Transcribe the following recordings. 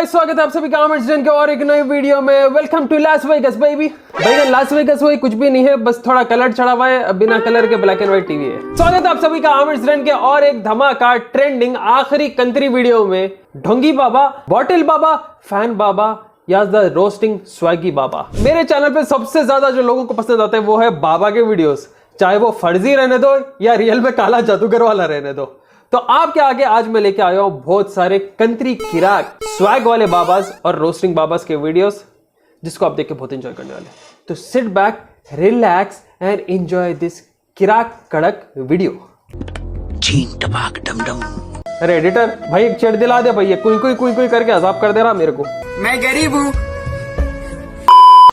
Guys, स्वागत है आप सभी का आमिर के और एक नई वीडियो में। Welcome to Las Vegas baby. भाई लास वेगस वही कुछ भी नहीं है, बस थोड़ा कलर चढ़ा हुआ है, बिना कलर के ब्लैक एंड व्हाइट टीवी है। स्वागत है आप सभी का आमिर के और एक धमाका ट्रेंडिंग आखिरी कंट्री वीडियो में। ढोंगी बाबा, बॉटल बाबा, फैन बाबा या द रोस्टिंग स्वैगी बाबा। मेरे चैनल पे सबसे ज्यादा जो लोगों को पसंद आता है वो है बाबा के वीडियोस, चाहे वो फर्जी रहने दो या रियल में काला जादूगर वाला रहने दो। तो आपके आगे आज मैं लेके आया हूं बहुत सारे कंट्री किराक स्वैग वाले बाबास और रोस्टिंग बाबास के वीडियोस, जिसको आप देख के बहुत एंजॉय करने वाले। तो sit back, relax and enjoy this किराक कड़क वीडियो। चीन टपाक डम डम। अरे एडिटर भाई एक चेट दिला दे भाई, कुई कुई करके अजाब कर दे रहा मेरे को। मैं गरीब हूँ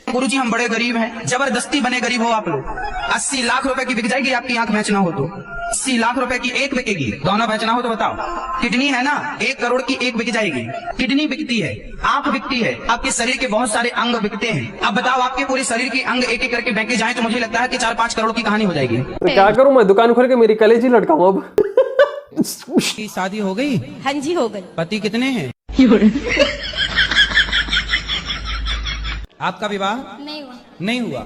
गुरुजी, हम बड़े गरीब हैं। जबरदस्ती बने गरीब हो आप लोग। 80 लाख रुपए की बिक जाएगी आपकी आंख बेचना हो तो। 80 लाख रुपए की एक बिकेगी, दोनों बेचना हो तो बताओ। किडनी है ना, 1 करोड़ की एक बिक जाएगी। किडनी बिकती है, आंख बिकती है, आपके शरीर के बहुत सारे अंग बिकते हैं। अब बताओ आपके पूरे शरीर के अंग एक एक करके बेचे जाए तो मुझे लगता है कि 4-5 करोड़ की कहानी हो जाएगी। तो क्या करूं मैं, दुकान खोल के मेरी कलेज ही लटकाऊं अब। की शादी हो गई? हाँ जी हो गई। पति कितने हैं? आपका विवाह नहीं हुआ।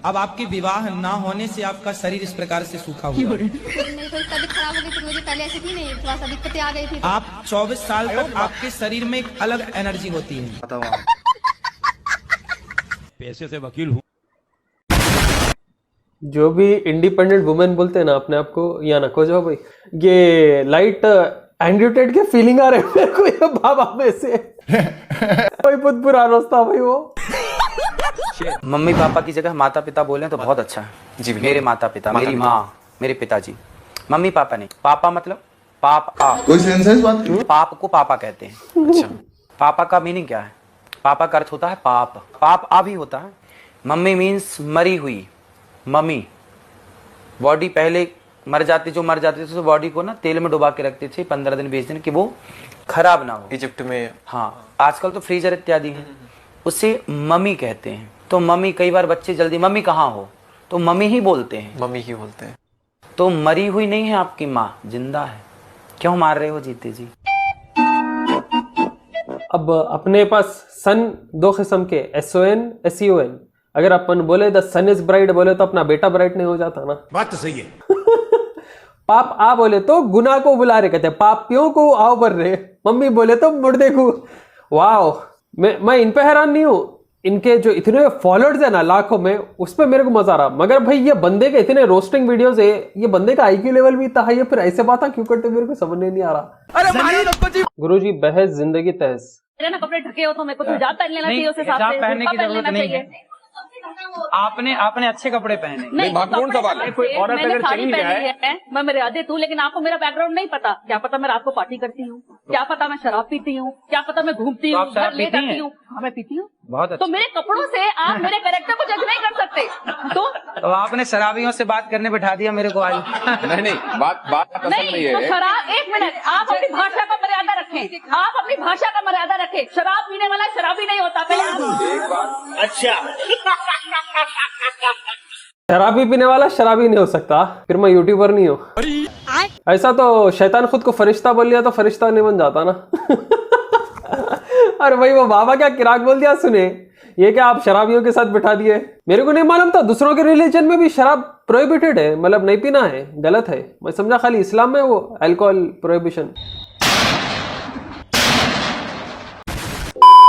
अब आपके विवाह ना होने से आपका शरीर इस प्रकार से सूखा हुआ। मेरी थोड़ी तबीयत खराब हो गई थी, मुझे पहले ऐसी थी नहीं, थोड़ा सा दिक्कतें आ गई थी। आप 24 साल तक आपके शरीर में एक अलग एनर्जी होती है। पैसे से वकील हूँ। जो भी इंडिपेंडेंट वुमेन बोलते हैं ना अपने आप को, या ना खोजो भाई। ये लाइट एंड्रयू टेट के फीलिंग आ रहे हैं मेरे को ये बाबा में से। कोई बहुत पुराना था भाई वो। मम्मी पापा की जगह माता पिता बोले तो बहुत अच्छा है जी। मेरे माता पिता, मेरी माँ, मेरे पिताजी। मम्मी पापा नहीं, पापा मतलब पाप आ। कोई सेंस है इस बात की? पाप को पापा कहते हैं। अच्छा, पापा का मीनिंग क्या है? पापा का अर्थ होता है पाप, पाप आ भी होता है। मम्मी मीन्स मरी हुई। मम्मी बॉडी पहले मर जाती, जो मर जाती थी तो बॉडी को ना तेल में डुबा के रखते थे 15 दिन 20 दिन कि वो खराब ना हो। इजिप्ट में हाँ, आजकल तो फ्रीजर इत्यादि है, उससे मम्मी कहते हैं। तो मम्मी, कई बार बच्चे जल्दी मम्मी कहाँ हो तो मम्मी ही बोलते हैं। मम्मी ही बोलते हैं। तो मरी हुई नहीं है आपकी माँ, जिंदा है। क्यों मार रहे हो जीते जी? अब अपने पास सन दो किस्म के, SON SEON। अगर अपन बोले द सन इज ब्राइट बोले तो अपना बेटा ब्राइट नहीं हो जाता ना। बात तो सही है। पाप आ बोले तो गुनाह को बुला रहे, कहते हैं पापियों को आओ भर रहे। मम्मी बोले तो मुर्दे को। वाओ, मैं इन पे हैरान नहीं हूं, इनके जो इतने फॉलोअर्स है ना लाखों में, उस पर मेरे को मजा आ रहा। मगर भाई ये बंदे के इतने रोस्टिंग वीडियोस है, ये बंदे का IQ लेवल भी इतना हाई है, फिर ऐसे बात क्यों करते मेरे को समझ नहीं आ रहा। अरे गुरुजी बहस जिंदगी तहस। मेरे ना कपड़े ढके हो तो मेरे को हिजाब पहन लेना चाहिए, उस हिसाब से पहनने की पहन जरूरत लेना नहीं चाहिए। है। आपने अच्छे कपड़े पहने। नहीं, महत्वपूर्ण सवाल है। कोई औरत अगर साड़ी पहनी है, मैं मर्यादा तू, लेकिन आपको मेरा बैकग्राउंड नहीं पता। क्या पता मैं रात को पार्टी करती हूँ, क्या पता मैं शराब पीती हूँ, क्या पता मैं घूमती हूँ, घर ले जाती हूँ। हाँ मैं पीती हूँ। बहुत अच्छा। तो मेरे कपड़ों से आप मेरे कैरेक्टर को जज नहीं कर सकते। तो आपने शराबियों से बात करने बैठा दिया मेरे को आज। नहीं, बात असल में ये तो है। शराब, एक मिनट, आप अपनी भाषा का मर्यादा रखें। आप अपनी भाषा का मर्यादा रखें। शराब पीने वाला शराबी नहीं होता। शराबी पीने वाला शराबी नहीं हो सकता, फिर मैं यूट्यूबर नहीं हूँ। ऐसा तो शैतान खुद को फरिश्ता बोल लिया तो फरिश्ता नहीं बन जाता ना। अरे भाई वो बाबा क्या किराक बोल दिया सुने, ये क्या आप शराबियों के साथ बिठा दिए? मेरे को नहीं मालूम था दूसरों के रिलीजन में भी शराब प्रोहिबिटेड है, मतलब नहीं पीना है, गलत है। मैं समझा खाली इस्लाम में वो अल्कोहल प्रोहिबिशन।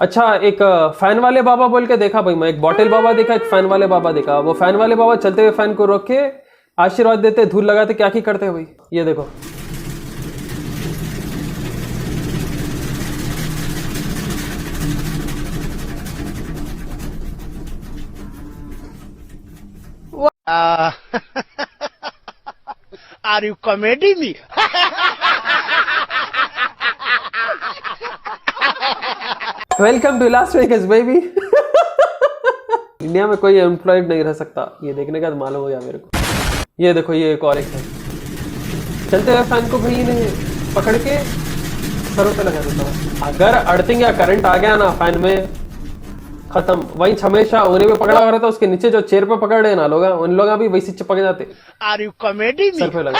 अच्छा, एक फैन वाले बाबा बोल के देखा भाई मैं, एक बॉटल बाबा देखा, एक फैन वाले बाबा देखा। वो फैन वाले बाबा चलते हुए फैन को रोक के आशीर्वाद देते, धूल लगाते, क्या की करते हैं भाई, ये देखो। Are you comedy me? Welcome to Las Vegas baby. India में कोई एम्प्लॉयड नहीं रह सकता, ये देखने का मालूम हो गया मेरे को। ये देखो, ये एक और एक है, चलते हुए फैन को भाई ने पकड़ के सरों पे लगा देता। अगर अर्थिंग या करंट आ गया ना फैन में, खत्म। वही हमेशा उन्हें भी पकड़ा हुआ रहता, उसके नीचे जो चेयर पे पकड़ रहे ना लोग, उन लोग भी वैसे चिपक जाते। Are you comedy me? Sir पे लगा।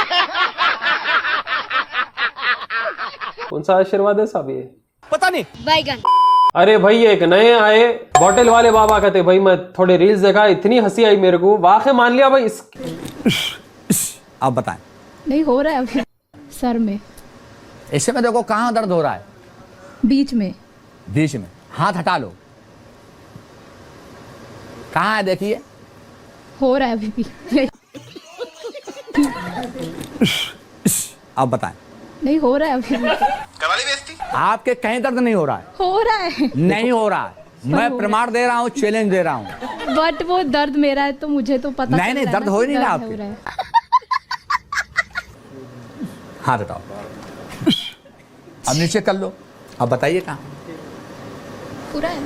कौन सा आशीर्वाद है साहब ये? पता नहीं। बैगन। अरे भाई एक नए आए बॉटल वाले बाबा कहते भाई मैं थोड़े रील्स देखा, इतनी हंसी आई मेरे को, वाकई मान लिया भाई आप बताएं। नहीं हो रहा है अभी सर में, इससे में देखो कहाँ दर्द हो रहा है, बीच में। बीच में। हाथ हटा लो, कहाँ है देखिए। हो रहा है अभी भी। आप बताएं। नहीं हो रहा है अभी भी। आपके कहीं दर्द नहीं हो रहा है? हो रहा है नहीं हो रहा है, मैं प्रमाण दे रहा हूँ, चैलेंज दे रहा हूँ। बट वो दर्द मेरा है तो मुझे तो पता नहीं, चल नहीं, रहा है दर्द ना हो ही कि नहीं रहा दर्द आपके। हो है। हाथ हटाओ, अब नीचे कर लो। अब बताइए कहाँ। पूरा है।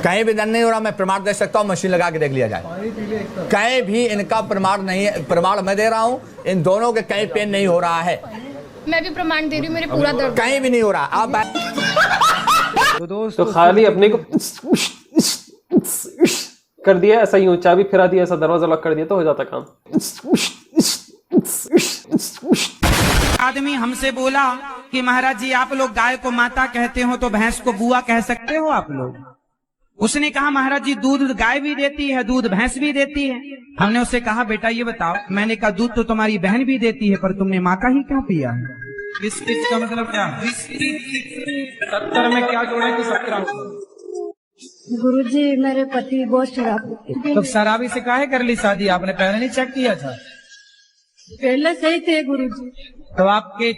कहीं भी दर्द नहीं हो रहा, मैं प्रमाण दे सकता हूँ, मशीन लगा के देख लिया जाए। कहीं भी इनका प्रमाण नहीं है, प्रमाण मैं दे रहा हूँ, इन दोनों के कहीं पेन नहीं हो रहा है। मैं भी प्रमाण दे रही हूँ, मेरे पूरा दर्द कहीं भी नहीं हो रहा। आप तो खाली अपने को कर दिया, ऐसा यूं चाबी फिरा दिया, ऐसा दरवाजा लॉक कर दिया तो हो जाता काम। आदमी हमसे बोला कि महाराज जी आप लोग गाय को माता कहते हो तो भैंस को बुआ कह सकते हो आप लोग? उसने कहा महाराज जी दूध गाय भी देती है, दूध भैंस भी देती है। हमने उससे कहा बेटा ये बताओ, मैंने कहा दूध तो तुम्हारी बहन भी देती है पर तुमने माँ का ही क्यों पिया? इसका मतलब क्या? 70 में क्या जोड़े कि 17? गुरुजी मेरे पति बहुत शराब पीते। तो शराबी से काहे कर ली शादी? आपने पहले नहीं चेक किया था? पहले सही थे गुरुजी। तो आपके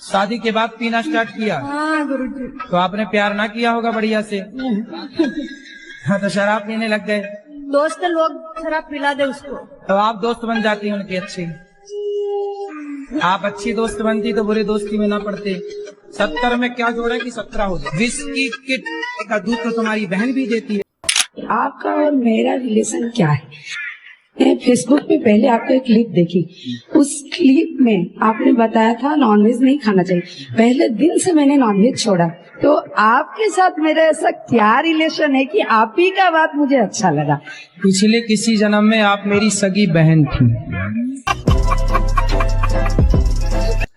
शादी के बाद पीना स्टार्ट किया? हाँ गुरुजी। तो आपने प्यार ना किया होगा बढ़िया से। हाँ तो शराब पीने लग गए। दोस्त लोग शराब पिला दे उसको। तो आप दोस्त बन जाती उनकी अच्छी। आप अच्छी दोस्त बनती तो बुरी दोस्ती में ना पड़ते। 70 में क्या जोड़े कि 17 हो जाए? विस्की किट का दूध तो तुम्हारी बहन भी देती है। आपका और मेरा रिलेशन क्या है? मैं फेसबुक पे पहले आपका एक क्लिप देखी, उस क्लिप में आपने बताया था नॉनवेज नहीं खाना चाहिए। पहले दिन से मैंने नॉनवेज छोड़ा, तो आपके साथ मेरा ऐसा क्या रिलेशन है कि आप ही का बात मुझे अच्छा लगा? पिछले किसी जन्म में आप मेरी सगी बहन थी।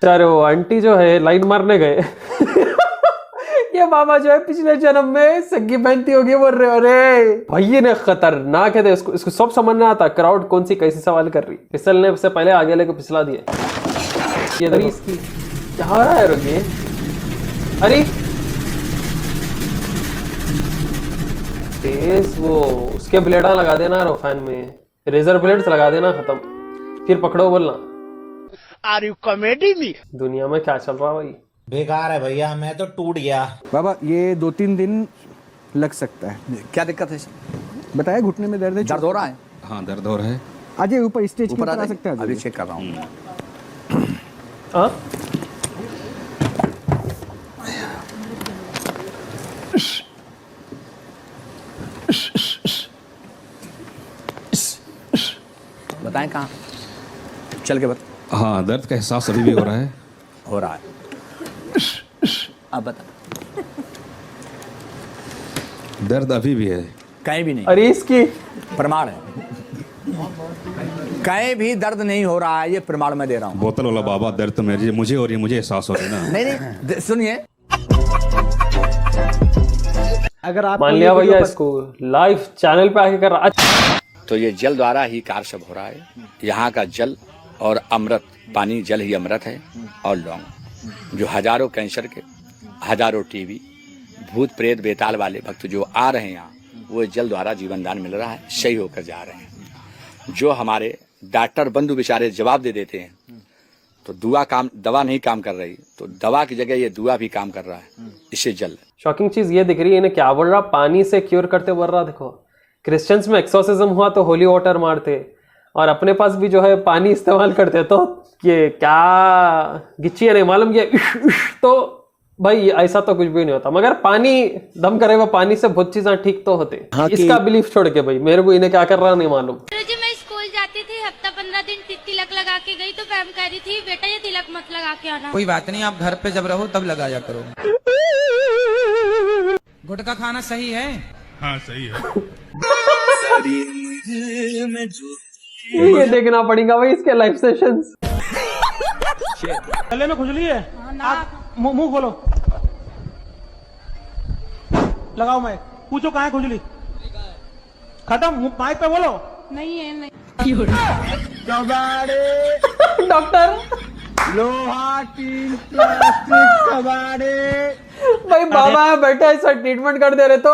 यार वो आंटी जो है लाइन मारने गए ये बाबा जो है पिछले जन्म में सगी बहनती होगी बोल रहे हो। अरे भाई ने खतरनाक है, इसको सब समझना आता क्राउड कौन सी कैसी सवाल कर रही। फिसलने से पहले आगे लेके फिसला दिए। ये देखिए इसकी क्या हो रहा है रुकिए। अरे तेज वो उसके ब्लेडा लगा देना फैन में, रेजर ब्लेड्स लगा देना, खत्म। फिर पकड़ो बोलना। Are you comedy me? दुनिया में क्या चल रहा भाई? बेकार है भैया, मैं तो टूट गया। बाबा ये 2-3 दिन लग सकता है। क्या दिक्कत है? बताया घुटने में दर्द है। दर्द हो रहा है? हाँ दर्द हो रहा है। आज ऊपर स्टेज के ऊपर ऊपर आ सकते हैं। अभी चेक कर रहा हूँ। हाँ बताएं कहाँ चल के बता। हाँ दर्द का एहसास अभी भी हो रहा है। हो रहा है। अब बता। दर्द अभी भी है। कहीं भी नहीं। अरे इसकी प्रमाण है, कहीं भी दर्द नहीं हो रहा है, ये प्रमाण मैं दे रहा हूँ। बोतल वाला बाबा दर्द तो मुझे और ये मुझे एहसास हो रहा है ना। नहीं सुनिए, अगर आप मान लिया भैया इसको लाइव चैनल पे आके कर रहा। तो ये जल द्वारा ही कार्य सब हो रहा है। यहाँ का जल और अमृत, पानी जल ही अमृत है। और लौंग जो हजारों कैंसर के, हजारों टीबी, भूत प्रेत बेताल वाले भक्त जो आ रहे हैं यहाँ, वो जल द्वारा जीवन दान मिल रहा है, सही होकर जा रहे हैं। जो हमारे डॉक्टर बंधु बेचारे जवाब दे देते हैं तो दवा नहीं काम कर रही, तो दवा की जगह ये दुआ भी काम कर रहा है, इससे जल। शॉकिंग चीज ये दिख रही है, इन्हें क्या बोल रहा, पानी से क्योर करते बोल रहा। देखो क्रिश्चियंस में एक्सोसिज्म हुआ तो होली वाटर मारते, और अपने पास भी जो है पानी इस्तेमाल करते, तो ये क्या गिच्ची है नहीं मालूम ये तो भाई ऐसा तो कुछ भी नहीं होता। मगर पानी दम करे हुआ पानी से बहुत चीजें ठीक तो होते। इसका बिलीफ छोड़ के भाई मेरे को इन्हें क्या कर रहा नहीं मालूम। मैं स्कूल जाती थी, हफ्ता 15 दिन तिलक लगा के गई तो मैम कह रही थी बेटा ये तिलक मत लगा के आना। कोई बात नहीं, आप घर पे जब रहो तब लगाया करो। गुटखा खाना सही है? हाँ सही है। ये देखना पड़ेगा भाई इसके लाइव सेशंस। गले में खुजली है, मुंह खोलो। लगाओ माइक, पूछो कहाँ है खुजली, खत्म, माइक पे बोलो। नहीं है, नहीं। कबाड़े डॉक्टर लोहा टीन प्लास्टिक कबाड़े। भाई बाबा है बैठा ऐसा ट्रीटमेंट कर दे रहे तो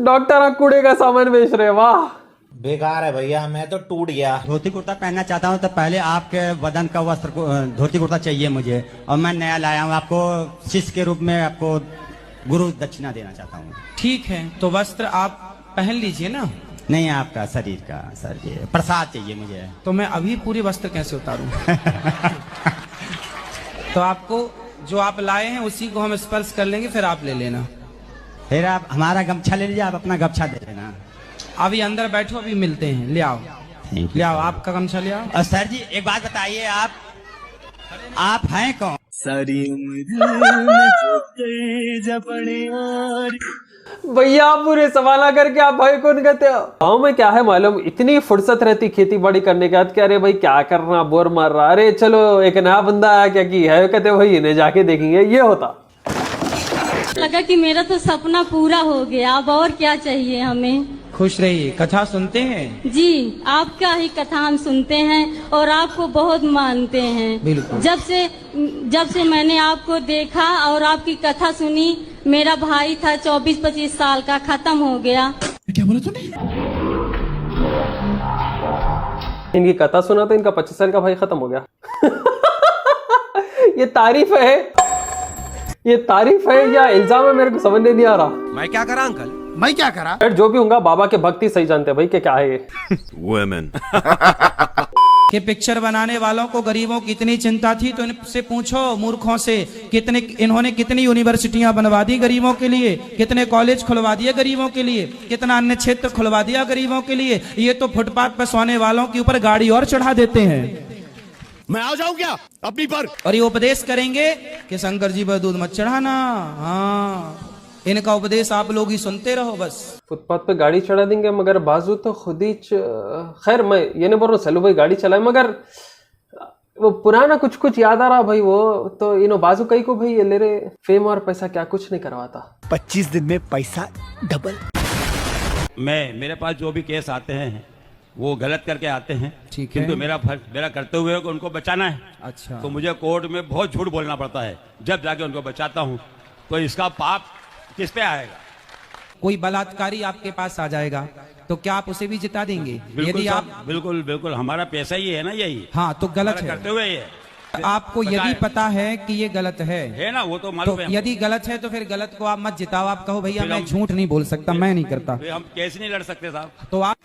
डॉक्टर कूड़े का सामान बेच रहे। वाह बेकार है भैया, मैं तो टूट गया। धोती कुर्ता पहनना चाहता हूँ तो पहले आपके वजन का वस्त्र धोती कुर्ता चाहिए मुझे, और मैं नया लाया हूँ, आपको शिष्य के रूप में आपको गुरु दक्षिणा देना चाहता हूँ। ठीक है, तो वस्त्र आप पहन लीजिए ना। नहीं, आपका शरीर का सर जी प्रसाद चाहिए मुझे। तो मैं अभी पूरी वस्त्र कैसे उतारूं? तो आपको जो आप लाए हैं उसी को हम स्पर्श कर लेंगे, फिर आप ले लेना। फिर आप हमारा गमछा ले लीजिए, आप अपना गमछा दे देना। अभी अंदर बैठो, अभी मिलते हैं। ले आओ, ले आओ, आपका गमछा ले आओ। और सर जी एक बात बताइए, आप हैं कौन? भैया पूरे सवाल करके आप भाई कौन कहते हो? गाँव में क्या है मालूम, इतनी फुर्सत रहती खेती बाड़ी करने के बाद कि अरे भाई क्या करना, बोर मार रहा, अरे चलो एक नया बंदा आया क्या की है, कहते भाई इन्हें जाके देखेंगे। ये होता लगा कि मेरा तो सपना पूरा हो गया, अब और क्या चाहिए हमें। खुश रहिए। कथा सुनते हैं? जी, आपका ही कथा हम सुनते हैं और आपको बहुत मानते हैं। बिल्कुल। जब से मैंने आपको देखा और आपकी कथा सुनी, मेरा भाई था 24-25 साल का, खत्म हो गया। क्या बोला तूने? इनकी कथा सुना तो इनका 25 साल का भाई खत्म हो गया। ये तारीफ है, ये तारीफ है या इल्जाम है, मेरे को समझ नहीं आ रहा। मैं क्या करा अंकल, मैं क्या करा? जो भी होगा बाबा के भक्ति सही जानते हैं भाई कि क्या है ये। वुमेन कि पिक्चर बनाने वालों को गरीबों की इतनी चिंता थी तो इनसे पूछो मूर्खों से, इन्होंने कितनी यूनिवर्सिटियां बनवा दी गरीबों के लिए, कितने कॉलेज खुलवा दिए गरीबों के लिए, कितना अन्य क्षेत्र खुलवा दिया गरीबों के लिए। ये तो फुटपाथ पर सोने वालों के ऊपर गाड़ी और चढ़ा देते हैं। मैं आ जाऊं क्या अपनी पर? और ये उपदेश करेंगे कि शंकर जी पर दूध मत चढ़ाना। हाँ, इनका उपदेश आप लोग ही सुनते रहो बस। फुटपाथ पे गाड़ी चढ़ा देंगे, मगर बाजू तो खुद ही खैर मैं ये नहीं बोल रहा सलू भाई गाड़ी चलाए, मगर वो पुराना कुछ कुछ याद आ रहा भाई। वो तो इनो बाजू कई को भाई ये ले रहे फेम और पैसा क्या कुछ नहीं करवाता। 25 दिन में पैसा डबल। मेरे पास जो भी केस आते हैं वो गलत करके आते हैं, ठीक है, किंतु मेरा कर्तव्य है कि उनको बचाना है। अच्छा, तो मुझे कोर्ट में बहुत झूठ बोलना पड़ता है, जब जाके उनको बचाता हूँ। तो इसका पाप किस पे आएगा? कोई बलात्कारी आपके पास आ जाएगा तो क्या आप उसे भी जिता देंगे? यदि आप बिल्कुल बिल्कुल, हमारा पैसा ही है ना यही। हाँ, तो गलत है, कर्तव्य ही है। आपको यदि पता है कि ये गलत है ना, वो तो मालूम है। यदि गलत है तो फिर गलत को आप मत जिताओ। आप कहो भैया मैं झूठ नहीं बोल सकता, मैं नहीं करता। हम केस नहीं लड़ सकते साहब। तो आप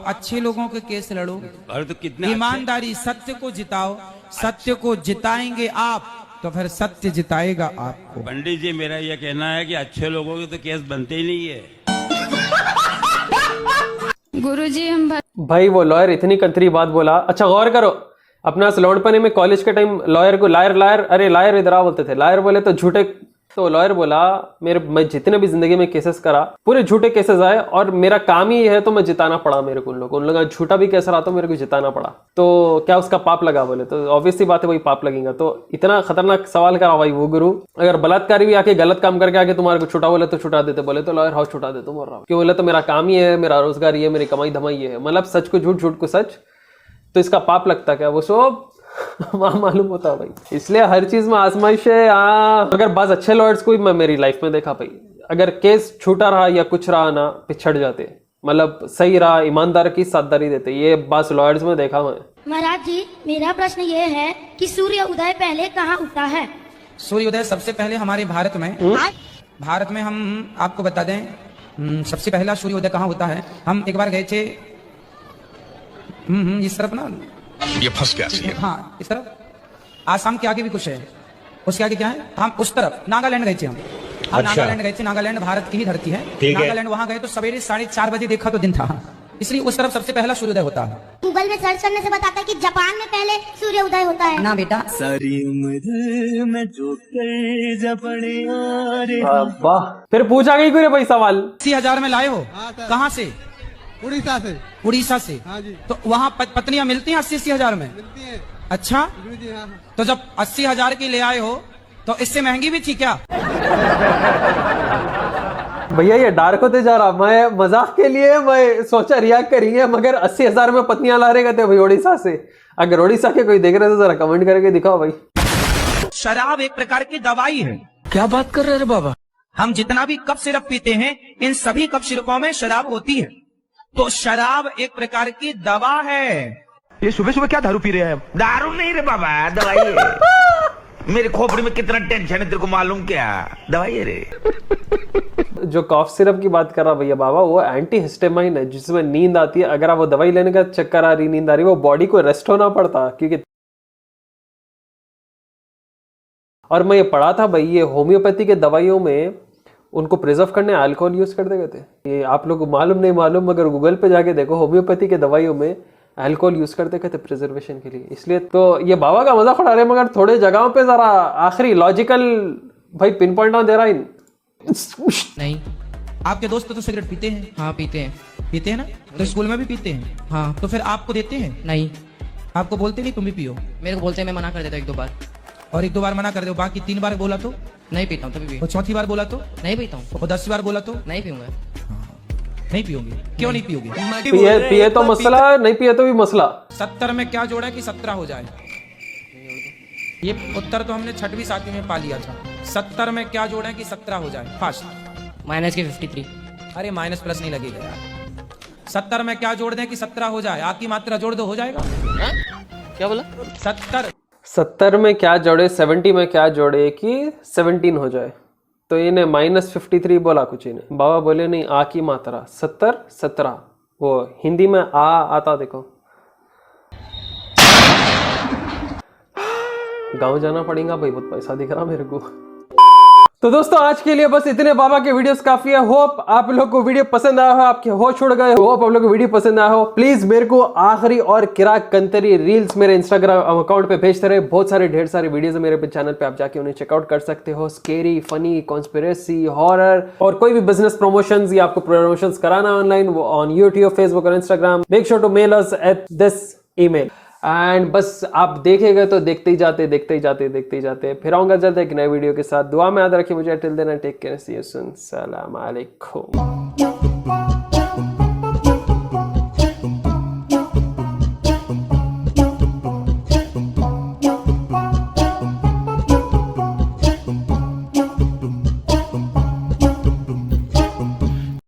अच्छे लोगों के केस लड़ो। अरे तो कितने ईमानदारी, सत्य को जिताओ। सत्य को जिताएंगे आप तो फिर सत्य जिताएगा आपको। पंडित जी, मेरा ये कहना है कि अच्छे लोगों के तो केस बनते ही नहीं है। गुरुजी हम भाई वो लॉयर इतनी कंतरी बात बोला। अच्छा गौर करो, अपना लौंडपने में कॉलेज के टाइम लॉयर को लायर इधर आ बोलते थे। लायर बोले तो झूठे, तो लॉयर बोला मैं जितने भी जिंदगी में केसेस करा पूरे झूठे केसेस आए और मेरा काम ही है तो मैं जिताना पड़ा मेरे को। उन लोगों झूठा भी केस रहा तो मेरे को जिताना पड़ा। तो क्या उसका पाप लगा? बोले तो ऑब्वियस सी बात है, वही पाप लगेगा। तो इतना खतरनाक सवाल करा भाई वो गुरु। अगर बलात्कारी भी आके गलत काम करके आके तुम्हारे को छुटा बोले तो छुटा देते। बोले तो लॉयर हाउस छुटा दे, तुम बोल रहा क्यों? बोले तो मेरा काम ही है, मेरा रोजगार ही है, मेरी कमाई धमाई है। मतलब सच को झूठ, झूठ को सच, तो इसका पाप लगता क्या? वो सब वहाँ मालूम होता भाई। इसलिए हर चीज में आजमाइश है। अगर बाज अच्छे लॉयर्स को भी मैं मेरी लाइफ में देखा भाई, अगर केस छूटा रहा या कुछ रहा ना, पिछड़ जाते। मतलब सही रहा, ईमानदार की साथदारी देते। ये बाज लॉयर्स में देखा मैं। महाराज जी, मेरा प्रश्न ये है कि सूर्य उदय पहले कहाँ उगता है? सूर्य उदय सबसे पहले हमारे भारत में हम आपको बता दें, सबसे पहला सूर्य उदय कहाँ होता है। हम एक बार गए थे इस तरफ ना, ये फंस गया। हाँ, इस तरफ आसाम के आगे भी कुछ है, उसके आगे क्या है, हम उस तरफ नागालैंड गए थे। हम नागालैंड गए थे। नागालैंड भारत की ही धरती है। नागालैंड वहां गए तो सवेरे 4:30 बजे देखा तो दिन था, इसलिए उस तरफ सबसे पहला सूर्योदय होता है। गूगल में सर्च करने से बताता है कि जापान में पहले सूर्य उदय होता है ना बेटा। फिर पूछा गई कोई भाई सवाल 80,000 में लाए हो? कहाँ से? उड़ीसा से। उड़ीसा से? हाँ जी। तो वहाँ पत्नियां मिलती हैं 80,000 में? मिलती है। अच्छा, जी हाँ। तो जब 80,000 की ले आए हो तो इससे महंगी भी थी क्या? भैया ये डार्क होते जा रहा, मैं मजाक के लिए मैं सोचा रिएक्ट करेंगे, मगर 80,000 में पत्नियां ला रहे थे भाई उड़ीसा से। अगर उड़ीसा के कोई देख रहे तो जरा कमेंट करके दिखाओ भाई। शराब एक प्रकार की दवाई है। क्या बात कर रहे हैं बाबा? हम जितना भी कप सिरप पीते हैं, इन सभी कप सिरपों में शराब होती है। तो शराब एक प्रकार की दवा है। ये सुबह सुबह क्या दारू पी रहे हैं? दारू नहीं रे बाबा, दवाई है। मेरे खोपड़ी में कितना टेंशन है तेरे को मालूम क्या? दवाई है रे। जो कॉफ सिरप की बात कर रहा भैया बाबा, वो एंटी हिस्टामाइन है जिसमें नींद आती है। अगर आप वो दवाई लेने का चक्कर आ रही, नींद आ रही, वो बॉडी को रेस्ट होना पड़ता। क्योंकि और मैं ये पढ़ा था भाई, ये होम्योपैथी के दवाइयों में उनको प्रिजर्व करने अल्कोहल यूज कर देते थे। ये आप लोगों को मालूम नहीं मालूम, मगर गूगल पे जाके देखो, होम्योपैथी के दवाइयों में अल्कोहल यूज करते थे प्रिजर्वेशन के लिए। इसलिए तो ये बाबा का मजाक उड़ा रहे, मगर थोड़े जगहों पे जरा आखिरी लॉजिकल भाई पिन पॉइंट ना दे रहा इन। नहीं, आपके दोस्त तो सिगरेट पीते हैं? हाँ पीते हैं। पीते हैं ना? तो स्कूल में भी पीते हैं? हाँ। तो फिर आपको देते हैं? नहीं। आपको बोलते नहीं तुम भी पियो? मेरे को बोलते हैं, मैं मना कर देता हूँ 1-2 बार। और 1-2 बार मना कर दो, बाकी 3 बार बोला तो नहीं पीता हूँ। तभी भी। और चौथी बार बोला तो नहीं पीता हूँ। और 10 बार बोला तो नहीं पीऊंगा। नहीं पियोगे? क्यों नहीं पियोगे? पिए तो मसला, नहीं पिए तो भी मसला। 70 में क्या जोड़ा कि 17 हो जाए? ये उत्तर तो हमने 6वीं 7वीं में पा लिया था। 70 में क्या जोड़ा कि 17 हो जाए? फास्ट। माइनस के 53। अरे माइनस प्लस नहीं लगेगा यार। 70 में क्या जोड़ दें कि 17 हो जाए? आ की मात्रा जोड़ दो, हो जाएगा। क्या बोला? 70 में क्या जोड़े, 70 में क्या जोड़े कि 17 हो जाए? तो इन्हें -53 बोला कुछ इन्हें। बाबा बोले नहीं, आ की मात्रा 70 17, वो हिंदी में आ आता। देखो गांव जाना पड़ेगा भाई, बहुत पैसा दिख रहा मेरे को। तो दोस्तों आज के लिए बस इतने। बाबा के वीडियोस काफी है। होप आप लोग को वीडियो पसंद आया हो, आपके होश उड़ गए। होप आप लोग को वीडियो पसंद आया हो। प्लीज मेरे को आखिरी और किराक कंतरी रील्स मेरे इंस्टाग्राम अकाउंट पे भेजते रहे। बहुत सारे ढेर सारे वीडियोस है मेरे पे चैनल पे, आप जाके उन्हें चेकआउट कर सकते हो। स्केरी, फनी, कॉन्स्पिरेसी, हॉरर और कोई भी बिजनेस प्रमोशंस या आपको प्रमोशंस कराना ऑनलाइन, वो ऑन यूट्यूब, फेसबुक और Instagram. Make sure to mail us at this email. And बस आप देखेंगे तो देखते ही जाते। फिर आऊंगा जल्द एक नए वीडियो के साथ। दुआ में याद रखिए मुझे। Till then take care, see you soon, सलाम अलैकुम।